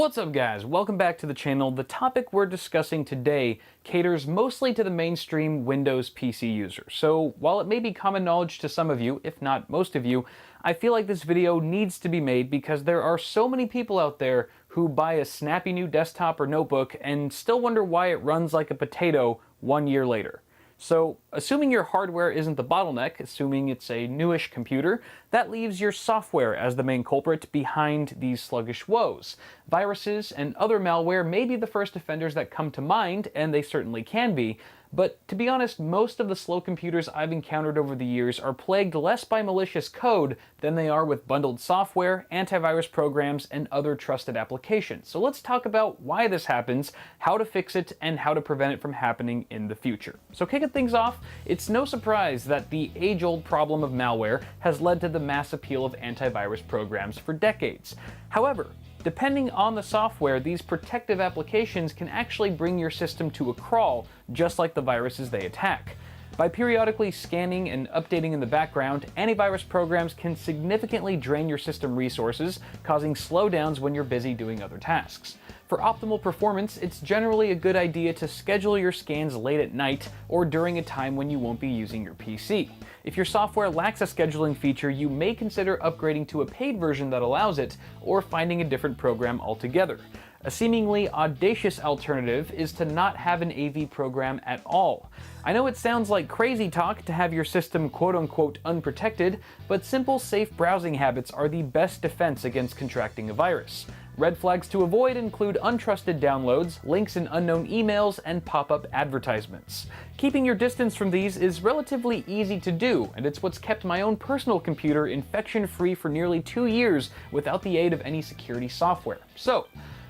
What's up guys, welcome back to the channel. The topic we're discussing today caters mostly to the mainstream Windows PC user. So while it may be common knowledge to some of you, if not most of you, I feel like this video needs to be made because there are so many people out there who buy a snappy new desktop or notebook and still wonder why it runs like a potato 1 year later. So, assuming your hardware isn't the bottleneck, assuming it's a newish computer, that leaves your software as the main culprit behind these sluggish woes. Viruses and other malware may be the first offenders that come to mind, and they certainly can be, but to be honest, most of the slow computers I've encountered over the years are plagued less by malicious code than they are with bundled software, antivirus programs, and other trusted applications. So let's talk about why this happens, how to fix it, and how to prevent it from happening in the future. So kicking things off, it's no surprise that the age-old problem of malware has led to the mass appeal of antivirus programs for decades. However, depending on the software, these protective applications can actually bring your system to a crawl, just like the viruses they attack. By periodically scanning and updating in the background, antivirus programs can significantly drain your system resources, causing slowdowns when you're busy doing other tasks. For optimal performance, it's generally a good idea to schedule your scans late at night or during a time when you won't be using your PC. If your software lacks a scheduling feature, you may consider upgrading to a paid version that allows it, or finding a different program altogether. A seemingly audacious alternative is to not have an AV program at all. I know it sounds like crazy talk to have your system quote-unquote unprotected, but simple, safe browsing habits are the best defense against contracting a virus. Red flags to avoid include untrusted downloads, links in unknown emails, and pop-up advertisements. Keeping your distance from these is relatively easy to do, and it's what's kept my own personal computer infection-free for nearly 2 years without the aid of any security software. So,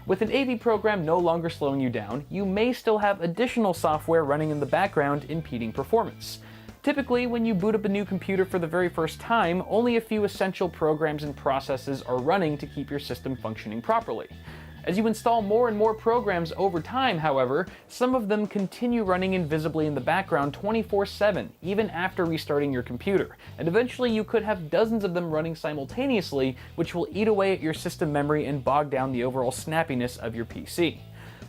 with an AV program no longer slowing you down, you may still have additional software running in the background impeding performance. Typically, when you boot up a new computer for the very first time, only a few essential programs and processes are running to keep your system functioning properly. As you install more and more programs over time, however, some of them continue running invisibly in the background 24/7, even after restarting your computer, and eventually you could have dozens of them running simultaneously, which will eat away at your system memory and bog down the overall snappiness of your PC.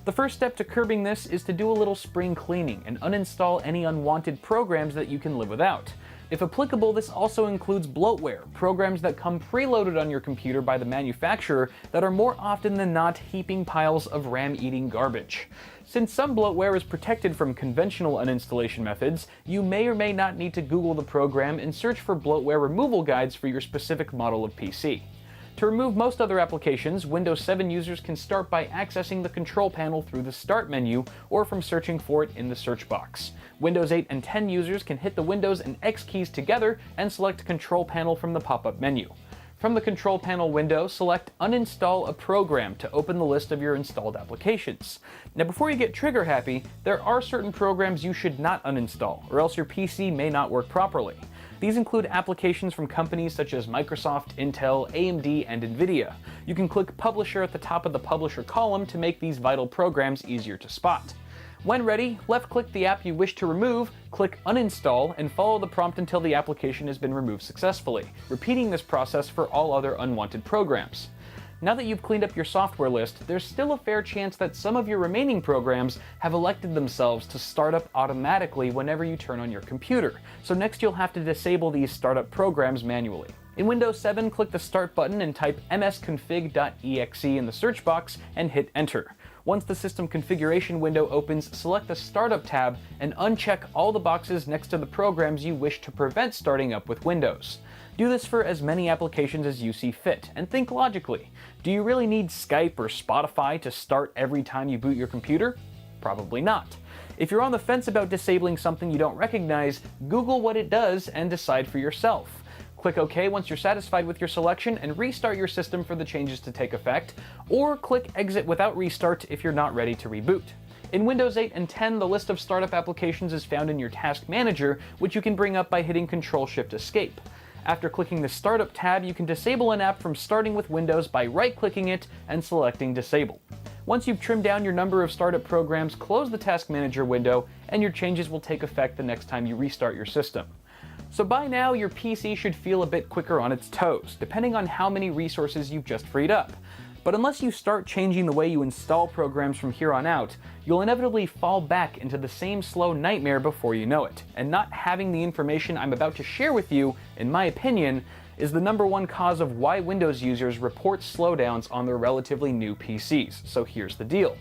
The first step to curbing this is to do a little spring cleaning and uninstall any unwanted programs that you can live without. If applicable, this also includes bloatware, programs that come preloaded on your computer by the manufacturer that are more often than not heaping piles of RAM-eating garbage. Since some bloatware is protected from conventional uninstallation methods, you may or may not need to Google the program and search for bloatware removal guides for your specific model of PC. To remove most other applications, Windows 7 users can start by accessing the control panel through the Start menu or from searching for it in the search box. Windows 8 and 10 users can hit the Windows and X keys together and select Control Panel from the pop-up menu. From the Control Panel window, select Uninstall a Program to open the list of your installed applications. Now before you get trigger happy, there are certain programs you should not uninstall, or else your PC may not work properly. These include applications from companies such as Microsoft, Intel, AMD, and Nvidia. You can click Publisher at the top of the Publisher column to make these vital programs easier to spot. When ready, left-click the app you wish to remove, click Uninstall, and follow the prompt until the application has been removed successfully, repeating this process for all other unwanted programs. Now that you've cleaned up your software list, there's still a fair chance that some of your remaining programs have elected themselves to start up automatically whenever you turn on your computer, so next you'll have to disable these startup programs manually. In Windows 7, click the Start button and type msconfig.exe in the search box and hit Enter. Once the system configuration window opens, select the Startup tab and uncheck all the boxes next to the programs you wish to prevent starting up with Windows. Do this for as many applications as you see fit, and think logically. Do you really need Skype or Spotify to start every time you boot your computer? Probably not. If you're on the fence about disabling something you don't recognize, Google what it does and decide for yourself. Click OK once you're satisfied with your selection and restart your system for the changes to take effect, or click Exit without restart if you're not ready to reboot. In Windows 8 and 10, the list of startup applications is found in your Task Manager, which you can bring up by hitting Control-Shift-Escape. After clicking the Startup tab, you can disable an app from starting with Windows by right-clicking it and selecting Disable. Once you've trimmed down your number of startup programs, close the Task Manager window, and your changes will take effect the next time you restart your system. So by now, your PC should feel a bit quicker on its toes, depending on how many resources you've just freed up. But unless you start changing the way you install programs from here on out, you'll inevitably fall back into the same slow nightmare before you know it. And not having the information I'm about to share with you, in my opinion, is the #1 cause of why Windows users report slowdowns on their relatively new PCs. So here's the deal.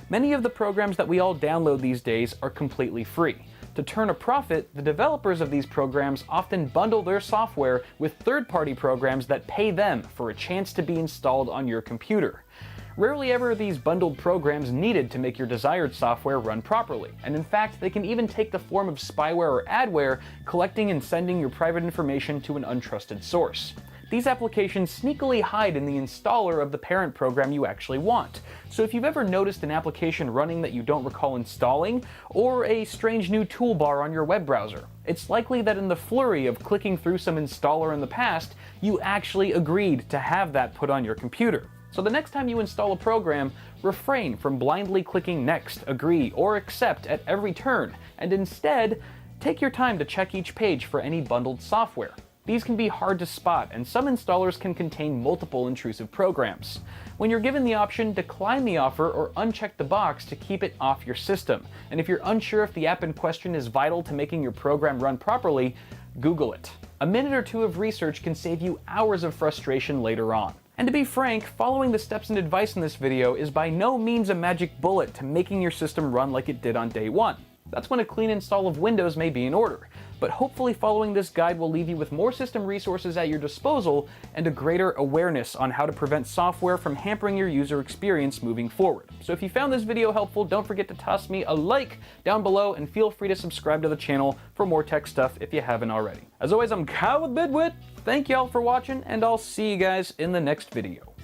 Many of the programs that we all download these days are completely free. To turn a profit, the developers of these programs often bundle their software with third-party programs that pay them for a chance to be installed on your computer. Rarely ever are these bundled programs needed to make your desired software run properly, and in fact, they can even take the form of spyware or adware, collecting and sending your private information to an untrusted source. These applications sneakily hide in the installer of the parent program you actually want. So if you've ever noticed an application running that you don't recall installing, or a strange new toolbar on your web browser, it's likely that in the flurry of clicking through some installer in the past, you actually agreed to have that put on your computer. So the next time you install a program, refrain from blindly clicking next, agree, or accept at every turn, and instead, take your time to check each page for any bundled software. These can be hard to spot, and some installers can contain multiple intrusive programs. When you're given the option, decline the offer or uncheck the box to keep it off your system. And if you're unsure if the app in question is vital to making your program run properly, Google it. A minute or two of research can save you hours of frustration later on. And to be frank, following the steps and advice in this video is by no means a magic bullet to making your system run like it did on day one. That's when a clean install of Windows may be in order. But hopefully following this guide will leave you with more system resources at your disposal and a greater awareness on how to prevent software from hampering your user experience moving forward. So if you found this video helpful, don't forget to toss me a like down below and feel free to subscribe to the channel for more tech stuff if you haven't already. As always, I'm Kyle with Bidwit. Thank y'all for watching, and I'll see you guys in the next video.